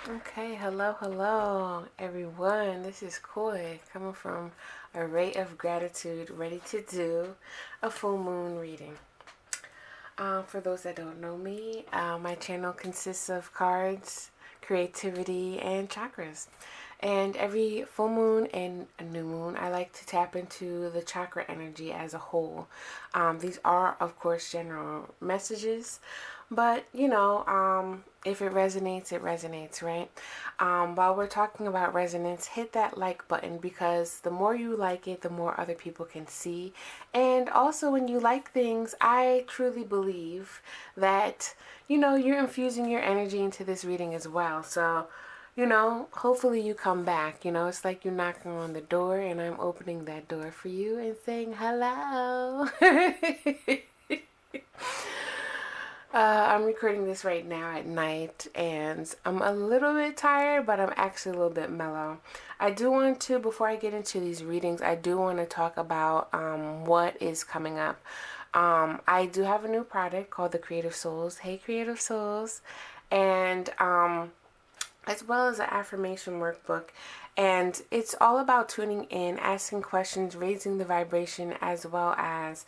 Okay, hello, everyone. This is Koi coming from a ray of gratitude, ready to do a full moon reading. For those that don't know me, my channel consists of cards, creativity, and chakras. And every full moon and a new moon, I like to tap into the chakra energy as a whole. These are, of course, general messages, but if it resonates, it resonates, right? While we're talking about resonance, hit that like button because the more you like it, the more other people can see. And also, when you like things, I truly believe that, you're infusing your energy into this reading as well. So, hopefully you come back. It's like you're knocking on the door and I'm opening that door for you and saying hello. I'm recording this right now at night and I'm a little bit tired, but I'm actually a little bit mellow. I do want to, before I get into these readings, I do want to talk about what is coming up. I do have a new product called the Creative Souls. Hey, Creative Souls. And as well as an affirmation workbook. And it's all about tuning in, asking questions, raising the vibration, as well as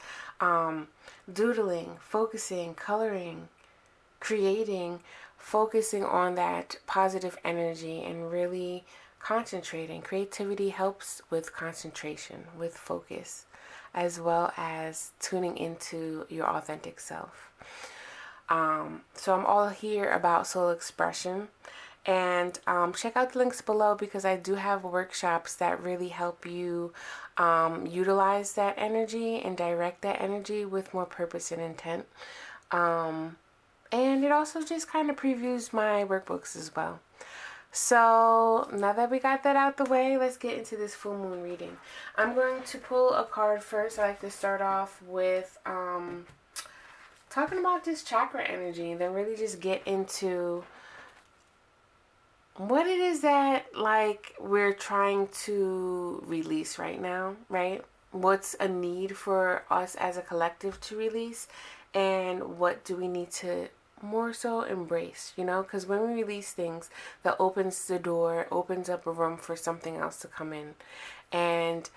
doodling, focusing, coloring, creating, focusing on that positive energy and really concentrating. Creativity helps with concentration, with focus, as well as tuning into your authentic self. So I'm all here about soul expression. And check out the links below because I do have workshops that really help you utilize that energy and direct that energy with more purpose and intent. And it also just kind of previews my workbooks as well. So now that we got that out the way, let's get into this full moon reading. I'm going to pull a card first. I like to start off with talking about this chakra energy and then really just get into what it is that we're trying to release right now, right? What's a need for us as a collective to release, and what do we need to more so embrace, because when we release things, that opens the door, opens up a room for something else to come in. And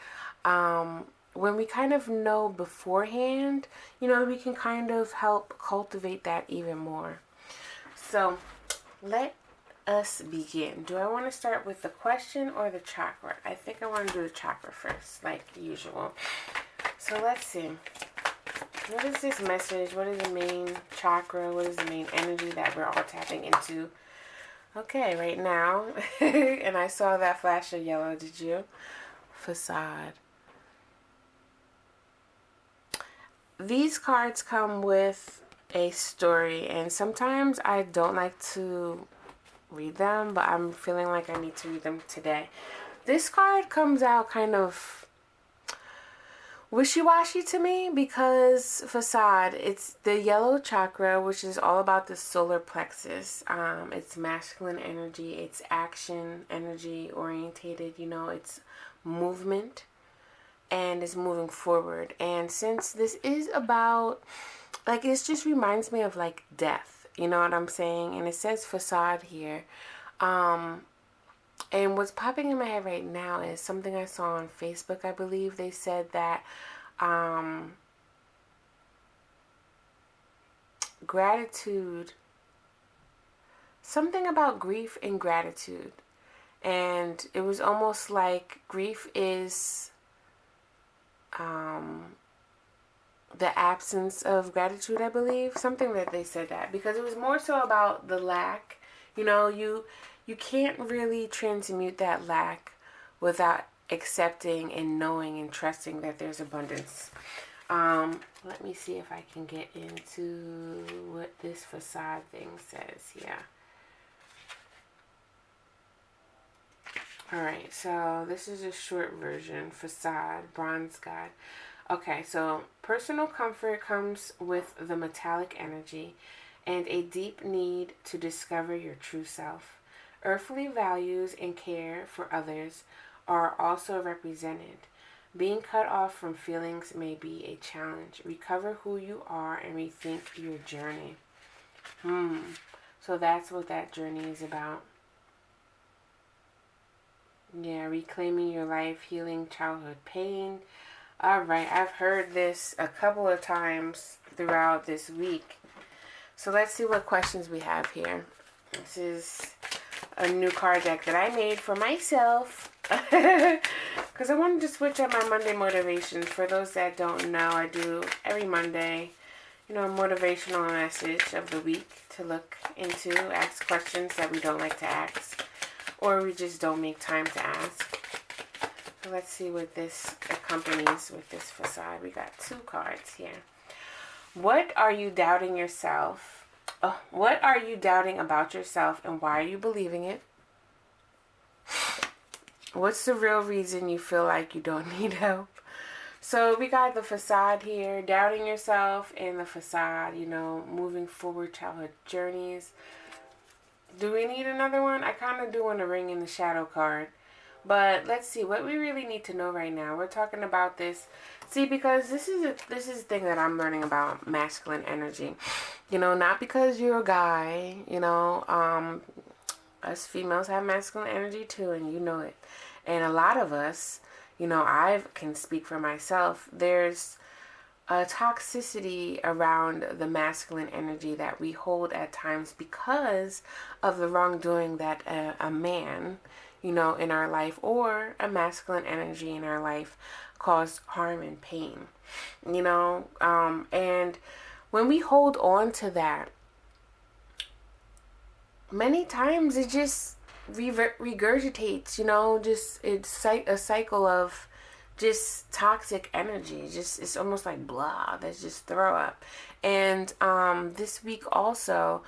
when we kind of know beforehand, we can kind of help cultivate that even more. So let us begin. Do I want to start with the question or the chakra? I think I want to do the chakra first, like usual. So let's see. What is this message? What is the main chakra? What is the main energy that we're all tapping into? Okay, right now, and I saw that flash of yellow, did you? Facade. These cards come with a story, and sometimes I don't like to read them, but I'm feeling like I need to read them today. This card comes out kind of wishy-washy to me because facade, it's the yellow chakra, which is all about the solar plexus. It's masculine energy, it's action energy orientated, it's movement and it's moving forward. And since this is about, it just reminds me of death. You know what I'm saying? And it says facade here. And what's popping in my head right now is something I saw on Facebook, I believe. They said that gratitude, something about grief and gratitude. And it was almost like grief is the absence of gratitude, I believe. Something that they said that. Because it was more so about the lack. You can't really transmute that lack without accepting and knowing and trusting that there's abundance. Let me see if I can get into what this facade thing says. Yeah. Alright, so this is a short version. Facade, bronze god. Okay, so personal comfort comes with the metallic energy and a deep need to discover your true self. Earthly values and care for others are also represented. Being cut off from feelings may be a challenge. Recover who you are and rethink your journey. So that's what that journey is about. Yeah, reclaiming your life, healing childhood pain. All right, I've heard this a couple of times throughout this week. So let's see what questions we have here. This is a new card deck that I made for myself. Because I wanted to switch up my Monday motivations. For those that don't know, I do every Monday, a motivational message of the week to look into, ask questions that we don't like to ask, or we just don't make time to ask. So let's see what this accompanies with this facade. We got 2 cards here. What are you doubting yourself? What are you doubting about yourself, and why are you believing it? What's the real reason you feel like you don't need help? So we got the facade here, doubting yourself, and the facade, moving forward, childhood journeys. Do we need another one? I kind of do want to ring in the shadow card. But let's see what we really need to know right now. We're talking about this. See, because this is the thing that I'm learning about masculine energy. Not because you're a guy, us females have masculine energy too, and you know it. And a lot of us, I can speak for myself, there's a toxicity around the masculine energy that we hold at times because of the wrongdoing that a man, in our life, or a masculine energy in our life caused harm and pain, and when we hold on to that, many times it just regurgitates, just it's a cycle of just toxic energy. It's almost like blah, that's just throw up. And this week also,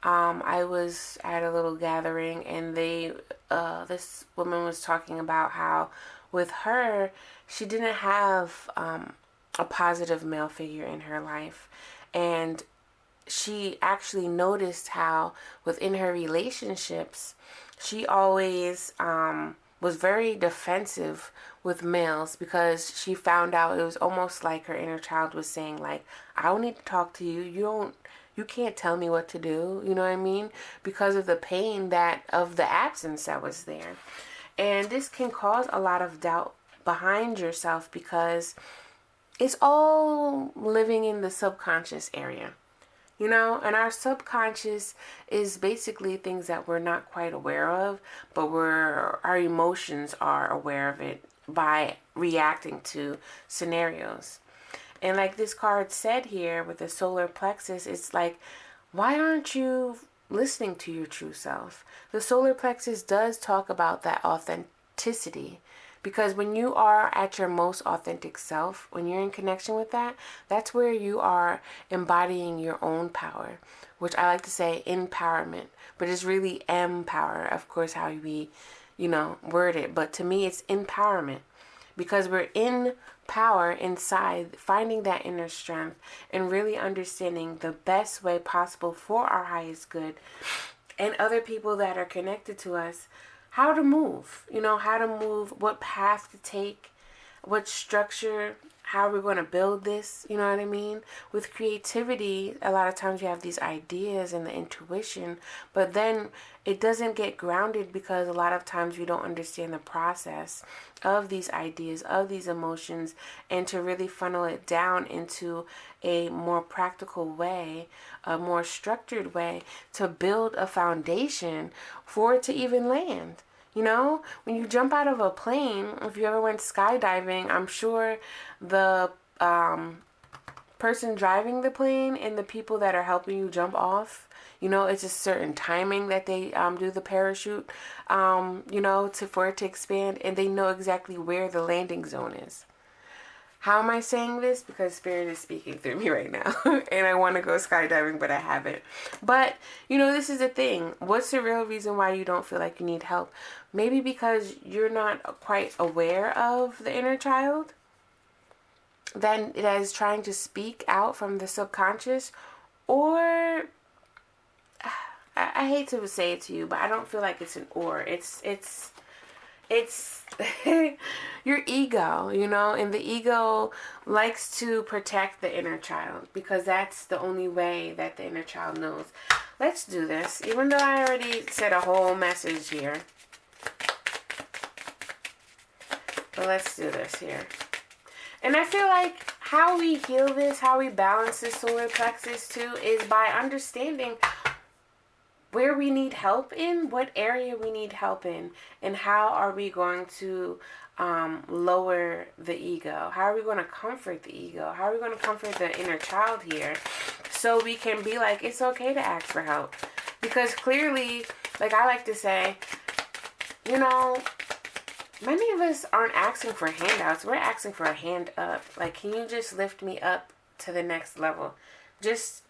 I was at a little gathering, and this woman was talking about how with her, she didn't have a positive male figure in her life. And she actually noticed how within her relationships, she always was very defensive with males, because she found out it was almost like her inner child was saying, like, I don't need to talk to you. You can't tell me what to do. You know what I mean? Because of the pain of the absence that was there. And this can cause a lot of doubt behind yourself, because it's all living in the subconscious area. And our subconscious is basically things that we're not quite aware of, but our emotions are aware of it by reacting to scenarios. And like this card said here with the solar plexus, it's like, why aren't you listening to your true self? The solar plexus does talk about that authenticity. Because when you are at your most authentic self, when you're in connection with that, that's where you are embodying your own power, which I like to say empowerment, but it's really empower, of course, how we, word it. But to me, it's empowerment, because we're in power inside, finding that inner strength and really understanding the best way possible for our highest good and other people that are connected to us. How to move, what path to take, what structure, how we're going to build this, you know what I mean? With creativity, a lot of times you have these ideas and the intuition, but then it doesn't get grounded, because a lot of times we don't understand the process of these ideas, of these emotions, and to really funnel it down into a more practical way, a more structured way to build a foundation for it to even land. When you jump out of a plane, if you ever went skydiving, I'm sure the person driving the plane and the people that are helping you jump off, it's a certain timing that they do the parachute, for it to expand, and they know exactly where the landing zone is. How am I saying this? Because Spirit is speaking through me right now. And I want to go skydiving, but I haven't. But, this is the thing. What's the real reason why you don't feel like you need help? Maybe because you're not quite aware of the inner child that is trying to speak out from the subconscious. Or, I hate to say it to you, but I don't feel like it's an or. It's your ego, and the ego likes to protect the inner child, because that's the only way that the inner child knows. Let's do this, even though I already said a whole message here. But let's do this here. And I feel like how we heal this, how we balance this solar plexus too, is by understanding where we need help in, what area we need help in, and how are we going to lower the ego? How are we going to comfort the ego? How are we going to comfort the inner child here so we can be like, it's okay to ask for help? Because clearly, like I like to say, you know, many of us aren't asking for handouts. We're asking for a hand up. Like, can you just lift me up to the next level? Just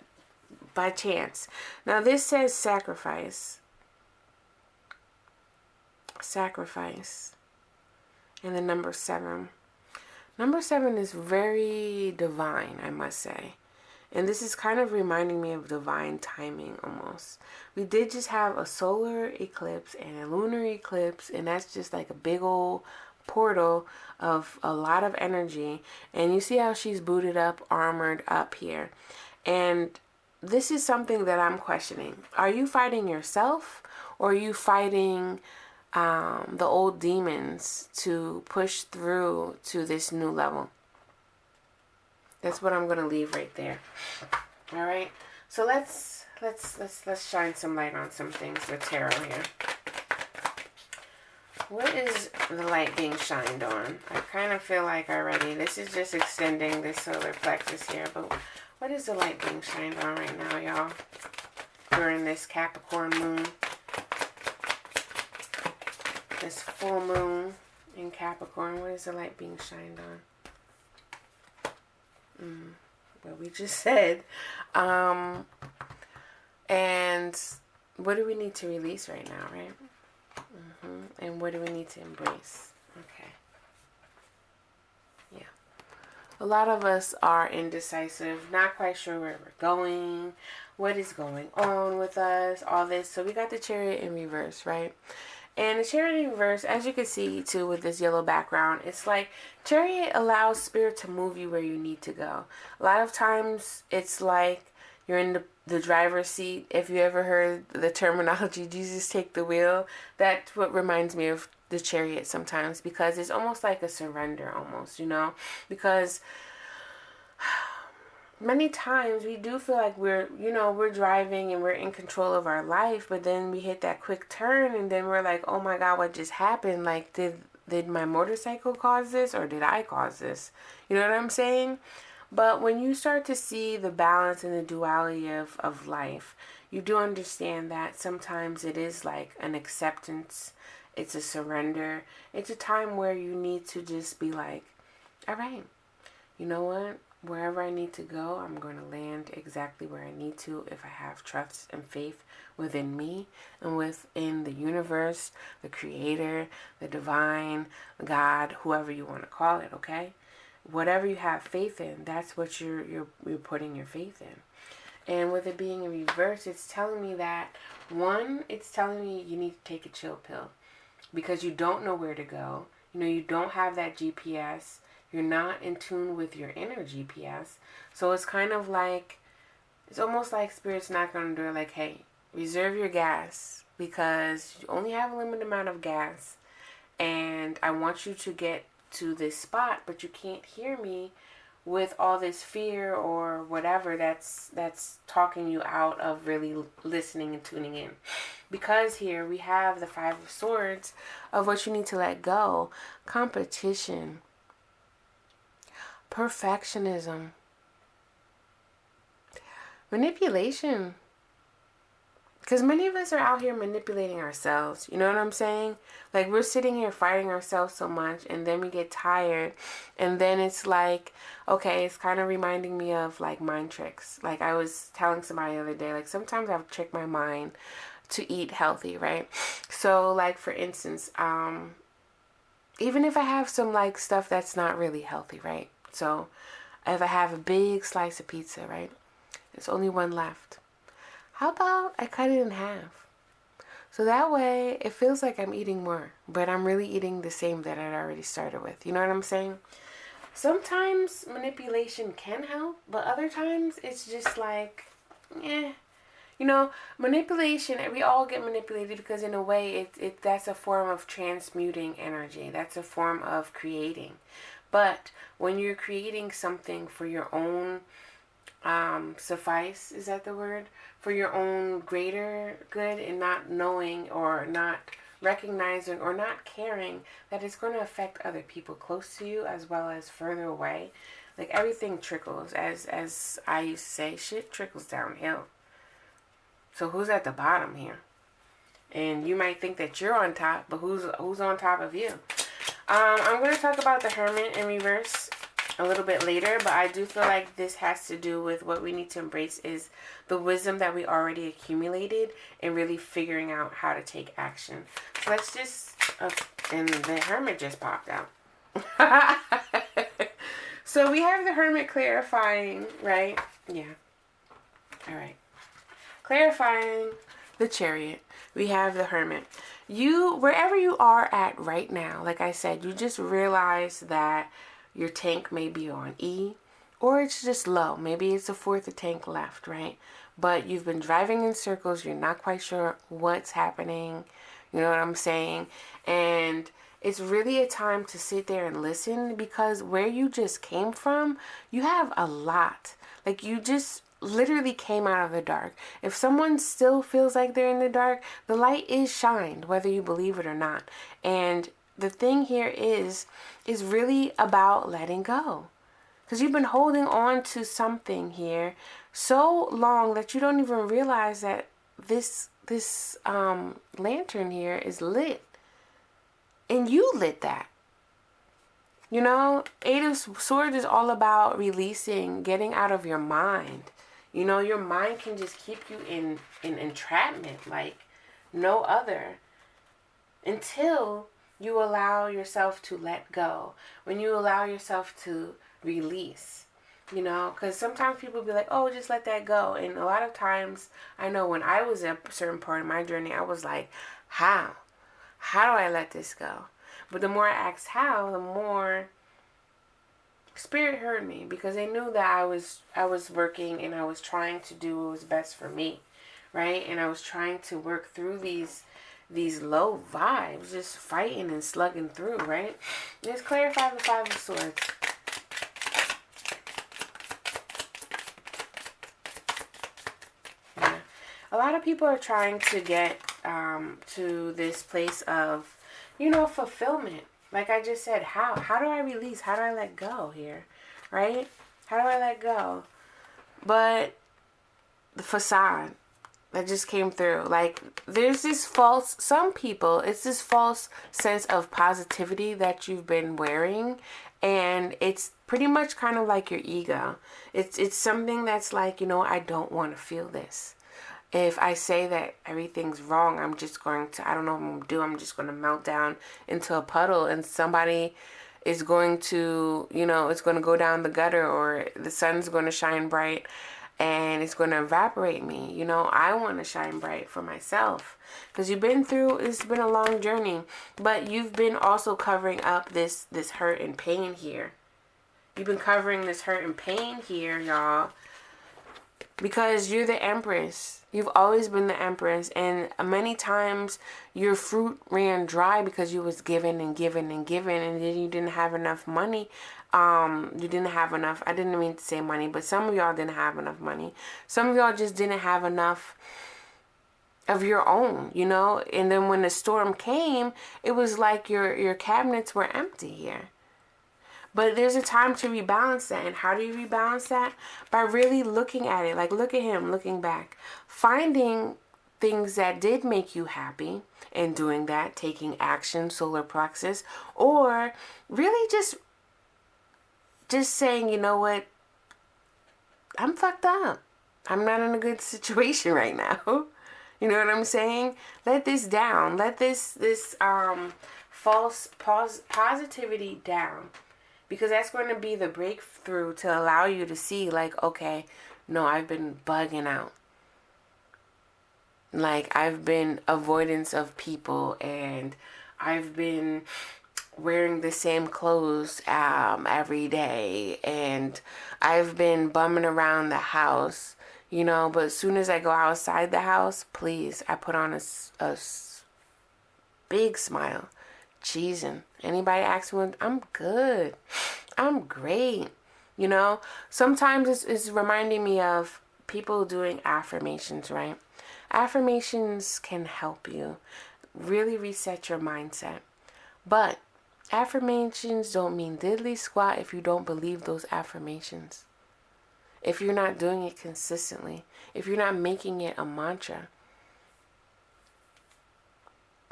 by chance. Now, this says sacrifice. Sacrifice. And the number 7. Number 7 is very divine, I must say. And this is kind of reminding me of divine timing almost. We did just have a solar eclipse and a lunar eclipse, and that's just like a big old portal of a lot of energy. And you see how she's booted up, armored up here. And this is something that I'm questioning. Are you fighting yourself, or are you fighting the old demons to push through to this new level? That's what I'm gonna leave right there. All right. So let's shine some light on some things with tarot here. What is the light being shined on? I kind of feel like already this is just extending this solar plexus here, but what is the light being shined on right now, y'all? During this Capricorn moon, this full moon in Capricorn, what is the light being shined on? What we just said. And what do we need to release right now, right? And what do we need to embrace? Okay. Yeah. A lot of us are indecisive, not quite sure where we're going, what is going on with us, all this. So we got the Chariot in reverse, right? And the Chariot in reverse, as you can see too with this yellow background, it's like Chariot allows spirit to move you where you need to go. A lot of times it's like you're in the driver's seat. If you ever heard the terminology, Jesus take the wheel, that's what reminds me of the Chariot sometimes, because it's almost like a surrender almost, you know, because many times we do feel like we're driving and we're in control of our life, but then we hit that quick turn and then we're like, oh my God, what just happened? Like, did my motorcycle cause this, or did I cause this? You know what I'm saying? But when you start to see the balance and the duality of life, you do understand that sometimes it is like an acceptance. It's a surrender. It's a time where you need to just be like, all right, you know what? Wherever I need to go, I'm going to land exactly where I need to if I have trust and faith within me and within the universe, the creator, the divine, God, whoever you want to call it, okay? Whatever you have faith in, that's what you're putting your faith in. And with it being in reverse, it's telling me that, one, it's telling me you need to take a chill pill because you don't know where to go. You know, you don't have that GPS. You're not in tune with your inner GPS. So it's kind of like, it's almost like Spirit's not going to do it like, hey, reserve your gas because you only have a limited amount of gas. And I want you to get to this spot, but you can't hear me with all this fear or whatever that's talking you out of really listening and tuning in. Because here we have the 5 of Swords of what you need to let go. Competition. Perfectionism. Manipulation. Because many of us are out here manipulating ourselves. You know what I'm saying? Like, we're sitting here fighting ourselves so much, and then we get tired. And then it's like, okay, it's kind of reminding me of, like, mind tricks. Like, I was telling somebody the other day, like, sometimes I've tricked my mind to eat healthy, right? So, like, for instance, even if I have some, like, stuff that's not really healthy, right? So, if I have a big slice of pizza, right? There's only one left. How about I cut it in half? So that way it feels like I'm eating more, but I'm really eating the same that I'd already started with. You know what I'm saying? Sometimes manipulation can help, but other times it's just like, You know, manipulation, we all get manipulated because in a way that's a form of transmuting energy. That's a form of creating. But when you're creating something for your own suffice, is that the word? For your own greater good, and not knowing or not recognizing or not caring that it's going to affect other people close to you as well as further away. Like everything trickles, as I used to say, shit trickles downhill. So who's at the bottom here? And you might think that you're on top, but who's on top of you? I'm going to talk about the Hermit in reverse a little bit later, but I do feel like this has to do with what we need to embrace is the wisdom that we already accumulated and really figuring out how to take action. So let's just, and the Hermit just popped out. So we have the Hermit clarifying, right? Yeah. All right. Clarifying the Chariot. We have the Hermit. You, wherever you are at right now, like I said, you just realize that your tank may be on E, or it's just low. Maybe it's a fourth of tank left, right? But you've been driving in circles. You're not quite sure what's happening. You know what I'm saying? And it's really a time to sit there and listen, because where you just came from, you have a lot. Like you just literally came out of the dark. If someone still feels like they're in the dark, the light is shined, whether you believe it or not. And the thing here is really about letting go. Because you've been holding on to something here so long that you don't even realize that this lantern here is lit. And you lit that. You know, Eight of Swords is all about releasing, getting out of your mind. You know, your mind can just keep you in entrapment like no other until you allow yourself to let go. When you allow yourself to release, you know, because sometimes people be like, oh, just let that go. And a lot of times, I know when I was at a certain part of my journey, I was like, how? How do I let this go? But the more I asked how, the more Spirit heard me, because they knew that I was working and I was trying to do what was best for me, right? And I was trying to work through these low vibes, just fighting and slugging through, right? Let's clarify the Five of Swords. Yeah. A lot of people are trying to get to this place of, you know, fulfillment. Like I just said, how do I release? How do I let go here? Right? How do I let go? But the facade that just came through, like there's this false, some people, it's this false sense of positivity that you've been wearing, and it's pretty much kind of like your ego. It's something that's like, you know, I don't want to feel this. If I say that everything's wrong, I'm just going to, I don't know what I'm going to do. I'm just going to melt down into a puddle, and somebody is going to, you know, it's going to go down the gutter, or the sun's going to shine bright and it's going to evaporate me. You know, I want to shine bright for myself, because you've been through, it's been a long journey, but you've been also covering up this hurt and pain here. You've been covering this hurt and pain here, y'all, because you're the Empress. You've always been the Empress, and many times your fruit ran dry because you was given and given and given, and then you didn't have enough money. You didn't have enough, I didn't mean to say money, but some of y'all didn't have enough money. Some of y'all just didn't have enough of your own, you know. And then when the storm came, it was like your cabinets were empty here. But there's a time to rebalance that. And how do you rebalance that? By really looking at it. Like, look at him looking back. Finding things that did make you happy and doing that. Taking action, solar plexus. Or really just saying, you know what? I'm fucked up. I'm not in a good situation right now. You know what I'm saying? Let this down. Let this false positivity down. Because that's going to be the breakthrough to allow you to see, like, okay, no, I've been bugging out. Like, I've been avoidance of people, and I've been wearing the same clothes every day, and I've been bumming around the house, you know, but as soon as I go outside the house, please, I put on a big smile, cheesing. Anybody asks me, I'm good, I'm great, you know. Sometimes it's reminding me of people doing affirmations, right? Affirmations can help you really reset your mindset, but affirmations don't mean diddly squat if you don't believe those affirmations. If you're not doing it consistently, if you're not making it a mantra,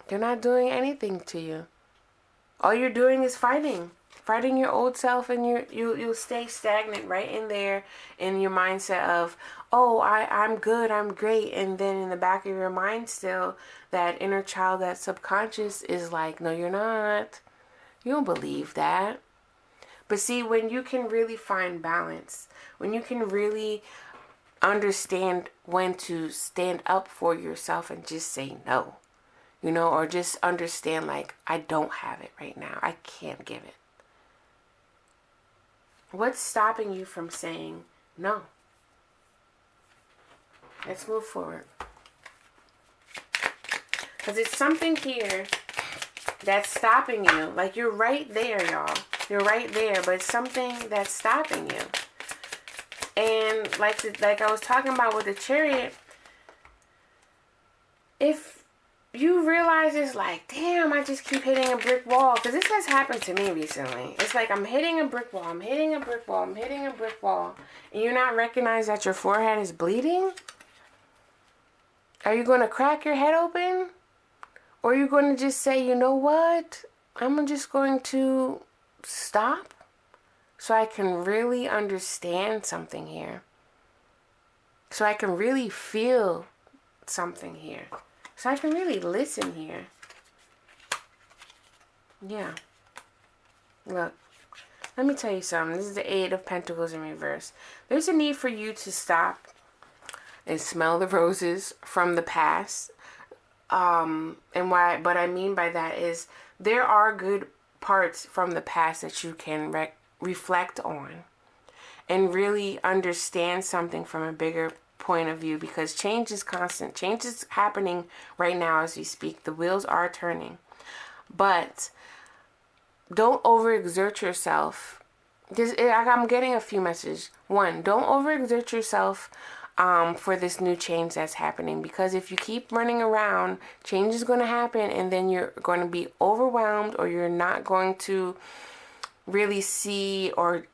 they're not doing anything to you. All you're doing is fighting your old self, and you'll stay stagnant right in there in your mindset of, oh, I'm good, I'm great. And then in the back of your mind still, that inner child, that subconscious is like, no, you're not. You don't believe that. But see, when you can really find balance, when you can really understand when to stand up for yourself and just say no, you know, or just understand, like, I don't have it right now. I can't give it. What's stopping you from saying no? Let's move forward. Because it's something here that's stopping you. Like, you're right there, y'all. You're right there, but it's something that's stopping you. And like I was talking about with the Chariot, if you realize it's like, damn, I just keep hitting a brick wall. Because this has happened to me recently. It's like I'm hitting a brick wall, I'm hitting a brick wall, I'm hitting a brick wall. And you're not recognizing that your forehead is bleeding? Are you going to crack your head open? Or are you going to just say, you know what? I'm just going to stop so I can really understand something here. So I can really feel something here. So I can really listen here. Yeah. Look, let me tell you something. This is the Eight of Pentacles in reverse. There's a need for you to stop and smell the roses from the past. And what I mean by that is there are good parts from the past that you can reflect on and really understand something from a bigger point of view, because change is constant. Change is happening right now as we speak. The wheels are turning. But don't overexert yourself. I'm getting a few messages. One, don't overexert yourself for this new change that's happening, because if you keep running around, change is going to happen, and then you're going to be overwhelmed, or you're not going to really see, or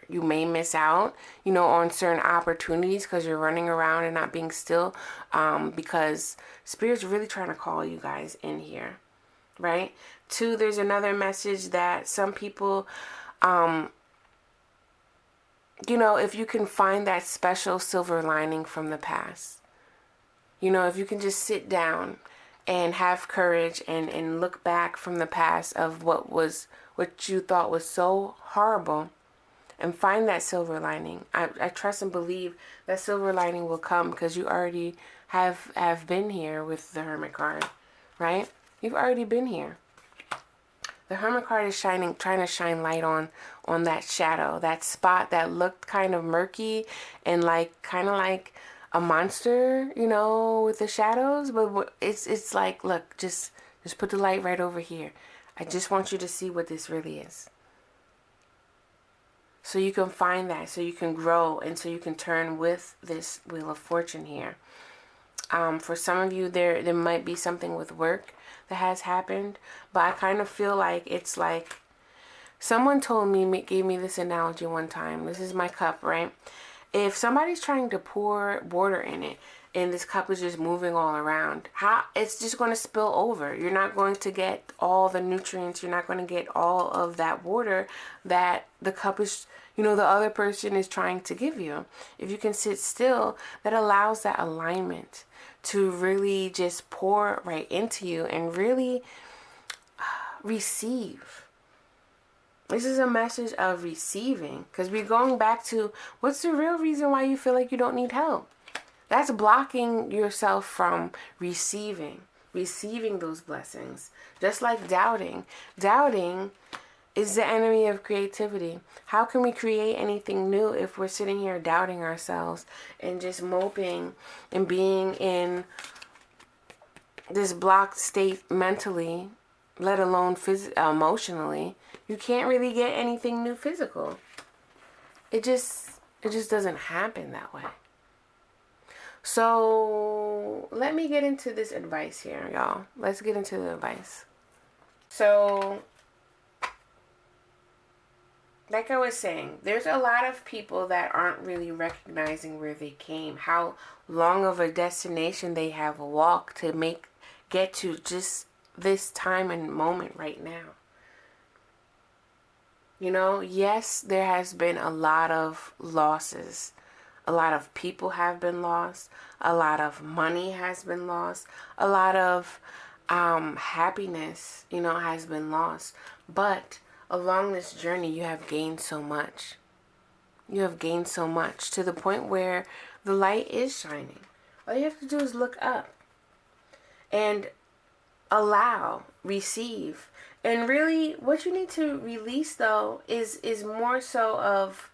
you may miss out, you know, on certain opportunities because you're running around and not being still, because Spirit's really trying to call you guys in here, right? Two, there's another message that some people, you know, if you can find that special silver lining from the past, you know, if you can just sit down and have courage and look back from the past of what you thought was so horrible, and find that silver lining. I trust and believe that silver lining will come, because you already have been here with the Hermit card, right? You've already been here. The Hermit card is trying to shine light on that shadow, that spot that looked kind of murky and kind of like a monster, you know, with the shadows. But it's like, look, just put the light right over here. I just want you to see what this really is. So you can find that, so you can grow, and so you can turn with this Wheel of Fortune here. For some of you, there might be something with work that has happened, but I kind of feel like it's like someone gave me this analogy one time. This is my cup, right? If somebody's trying to pour water in it, and this cup is just moving all around, it's just going to spill over. You're not going to get all the nutrients. You're not going to get all of that water that the cup is, you know, the other person is trying to give you. If you can sit still, that allows that alignment to really just pour right into you and really receive. This is a message of receiving, because we're going back to what's the real reason why you feel like you don't need help. That's blocking yourself from receiving those blessings. Just like doubting. Doubting is the enemy of creativity. How can we create anything new if we're sitting here doubting ourselves and just moping and being in this blocked state mentally, let alone emotionally? You can't really get anything new physical. It just doesn't happen that way. So let me get into this advice here, y'all. Let's get into the advice. So, like I was saying, there's a lot of people that aren't really recognizing where they came, how long of a destination they have walked to get to just this time and moment right now. You know, yes, there has been a lot of losses. A lot of people have been lost. A lot of money has been lost. A lot of happiness, has been lost. But along this journey, you have gained so much. You have gained so much to the point where the light is shining. All you have to do is look up and allow, receive. And really, what you need to release, though, is more so of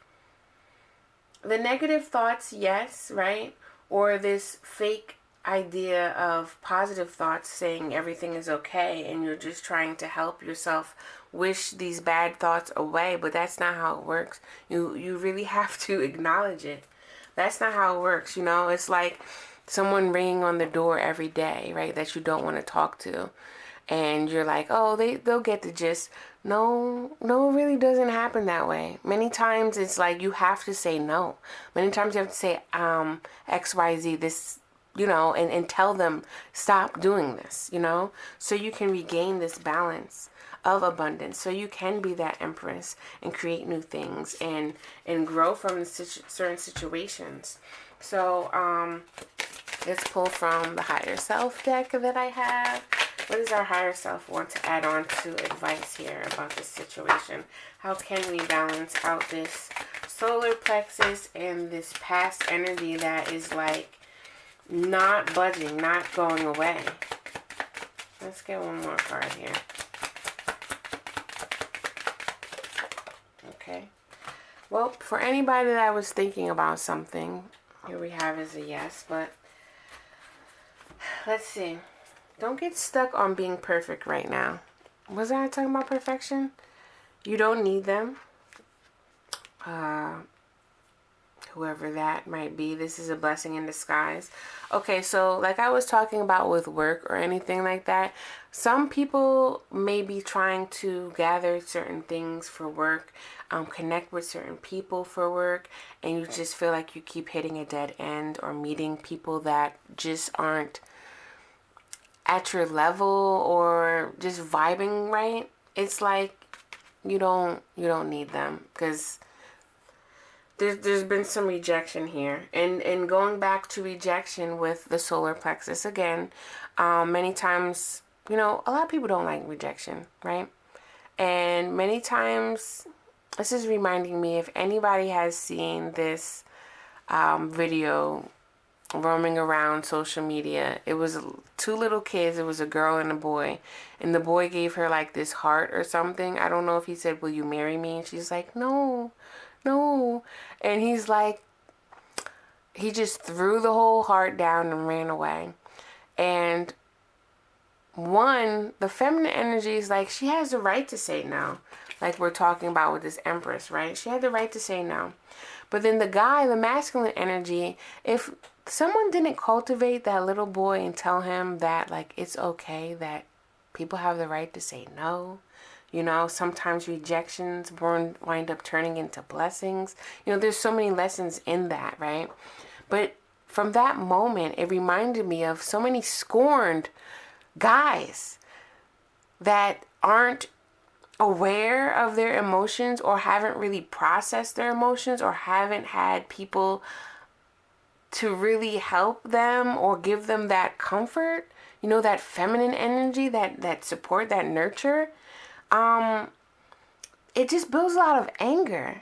the negative thoughts, yes, right? Or this fake idea of positive thoughts saying everything is okay and you're just trying to help yourself wish these bad thoughts away. But that's not how it works. You really have to acknowledge it. That's not how it works, It's like someone ringing on the door every day, right, that you don't want to talk to. And you're like, oh, they'll get the gist. No, it really doesn't happen that way. Many times it's like you have to say no. Many times you have to say XYZ, this, and tell them stop doing this, so you can regain this balance of abundance, so you can be that empress and create new things and grow from certain situations. So let's pull from the higher self deck that I have. What does our higher self want to add on to advice here about this situation? How can we balance out this solar plexus and this past energy that is like not budging, not going away? Let's get one more card here. Okay. Well, for anybody that was thinking about something, here we have is a yes, but let's see. Don't get stuck on being perfect right now. Wasn't I talking about perfection? You don't need them. Whoever that might be, this is a blessing in disguise. Okay, so like I was talking about with work or anything like that, some people may be trying to gather certain things for work, connect with certain people for work, and you just feel like you keep hitting a dead end or meeting people that just aren't at your level or just vibing right. It's like you don't need them, because there's been some rejection here, and going back to rejection with the solar plexus again, many times, a lot of people don't like rejection, right? And many times, this is reminding me, if anybody has seen this video roaming around social media, it was two little kids. It was a girl and a boy, and the boy gave her like this heart or something. I don't know if he said, will you marry me? And she's like, no. And he's like, he just threw the whole heart down and ran away. And the feminine energy is like, she has the right to say no, like we're talking about with this empress, right? She had the right to say no. But then the guy, the masculine energy, if someone didn't cultivate that little boy and tell him that, like, it's okay, that people have the right to say no. Sometimes rejections wind up turning into blessings. There's so many lessons in that, right? But from that moment, it reminded me of so many scorned guys that aren't aware of their emotions or haven't really processed their emotions or haven't had people to really help them or give them that comfort, that feminine energy, that support, that nurture. It just builds a lot of anger,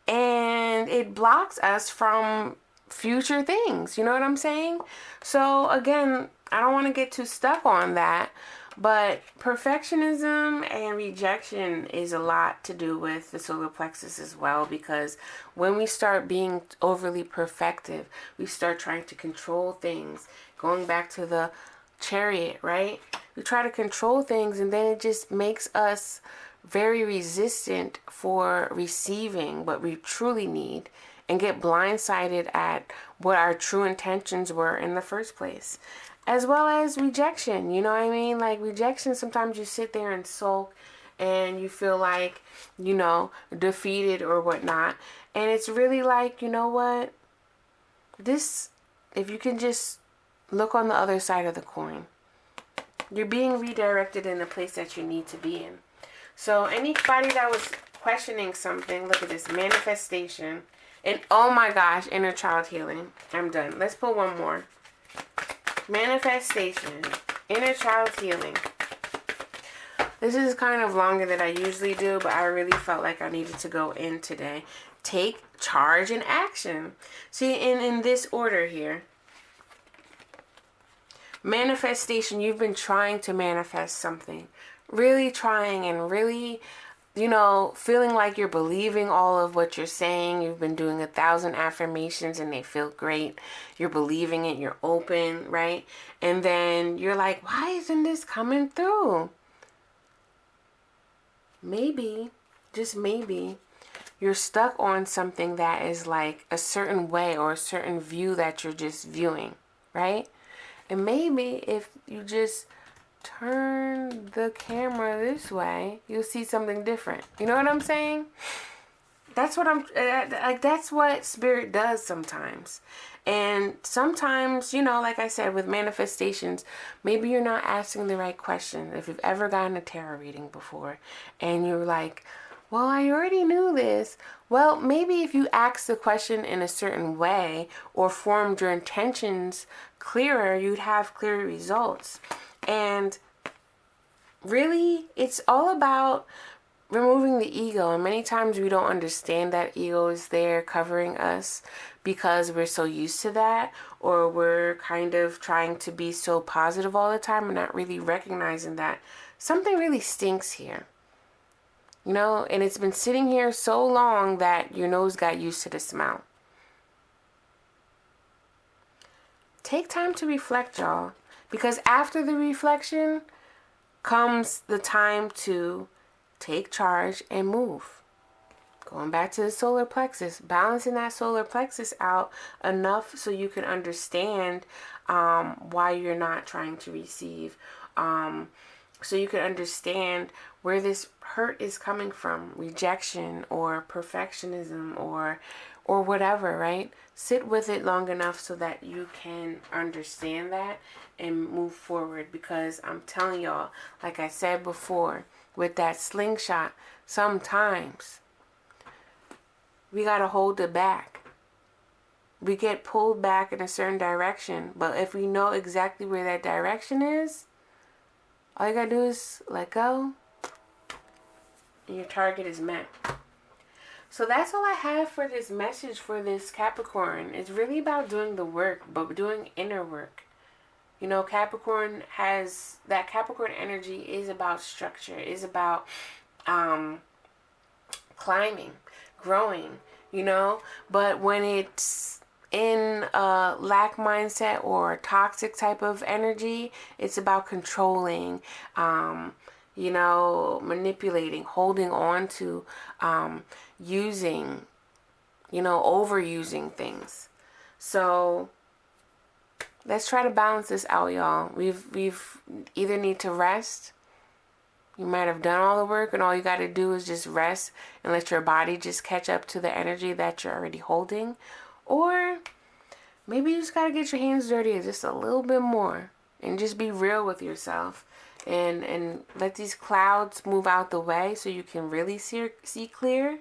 and it blocks us from future things. You know what I'm saying? So again, I don't want to get too stuck on that. But perfectionism and rejection is a lot to do with the solar plexus as well, because when we start being overly perfective, we start trying to control things. Going back to the chariot, right? We try to control things, and then it just makes us very resistant for receiving what we truly need, and get blindsided at what our true intentions were in the first place. As well as rejection, you know what I mean? Like rejection, sometimes you sit there and sulk and you feel like, defeated or whatnot. And it's really like, you know what? This, if you can just look on the other side of the coin, you're being redirected in the place that you need to be in. So anybody that was questioning something, look at this manifestation. And oh my gosh, inner child healing. I'm done. Let's pull one more. Manifestation, inner child healing. This is kind of longer than I usually do, but I really felt like I needed to go in today. Take charge and action. See, in this order here. Manifestation, you've been trying to manifest something. Really trying and really, feeling like you're believing all of what you're saying. You've been doing 1,000 affirmations and they feel great. You're believing it. You're open, right? And then you're like, why isn't this coming through? Maybe, just maybe, you're stuck on something that is like a certain way or a certain view that you're just viewing, right? And maybe if you just turn the camera this way, you'll see something different. You know what I'm saying? That's what that's what spirit does sometimes. And sometimes, like I said, with manifestations, maybe you're not asking the right question. If you've ever gotten a tarot reading before and you're like, well, I already knew this. Well, maybe if you asked the question in a certain way or formed your intentions clearer, you'd have clearer results. And really, it's all about removing the ego. And many times we don't understand that ego is there covering us because we're so used to that, or we're kind of trying to be so positive all the time and not really recognizing that something really stinks here. And it's been sitting here so long that your nose got used to the smell. Take time to reflect, y'all. Because after the reflection comes the time to take charge and move. Going back to the solar plexus, balancing that solar plexus out enough so you can understand why you're not trying to receive. So you can understand where this hurt is coming from, rejection or perfectionism or whatever, right? Sit with it long enough so that you can understand that and move forward. Because I'm telling y'all, like I said before, with that slingshot, sometimes we got to hold it back. We get pulled back in a certain direction. But if we know exactly where that direction is, all you got to do is let go and your target is met. So that's all I have for this message for this Capricorn. It's really about doing the work, but doing inner work. Capricorn has that. Capricorn energy is about structure, is about climbing, growing, but when it's in a lack mindset or toxic type of energy, it's about controlling, manipulating, holding on to, using, overusing things. So let's try to balance this out, y'all. We've either need to rest. You might have done all the work and all you got to do is just rest and let your body just catch up to the energy that you're already holding. Or maybe you just got to get your hands dirty just a little bit more and just be real with yourself and let these clouds move out the way so you can really see clear,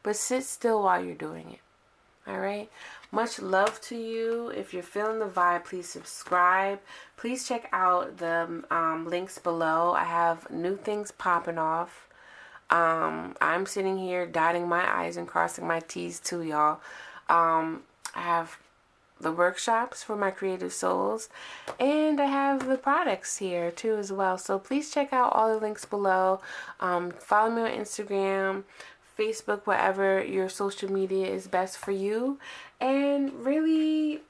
but sit still while you're doing it. All right. Much love to you. If you're feeling the vibe, please subscribe. Please check out the links below. I have new things popping off. I'm sitting here dotting my I's and crossing my T's too, y'all. I have the workshops for my creative souls, and I have the products here too as well. So please check out all the links below. Follow me on Instagram, Facebook, whatever your social media is best for you, and really,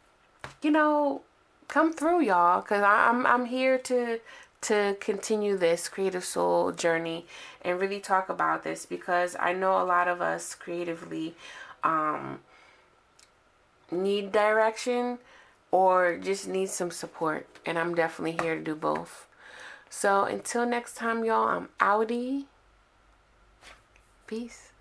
you know, come through, y'all, because I'm here to continue this creative soul journey and really talk about this, because I know a lot of us creatively need direction or just need some support, and I'm definitely here to do both. So until next time, y'all, I'm outie. Peace.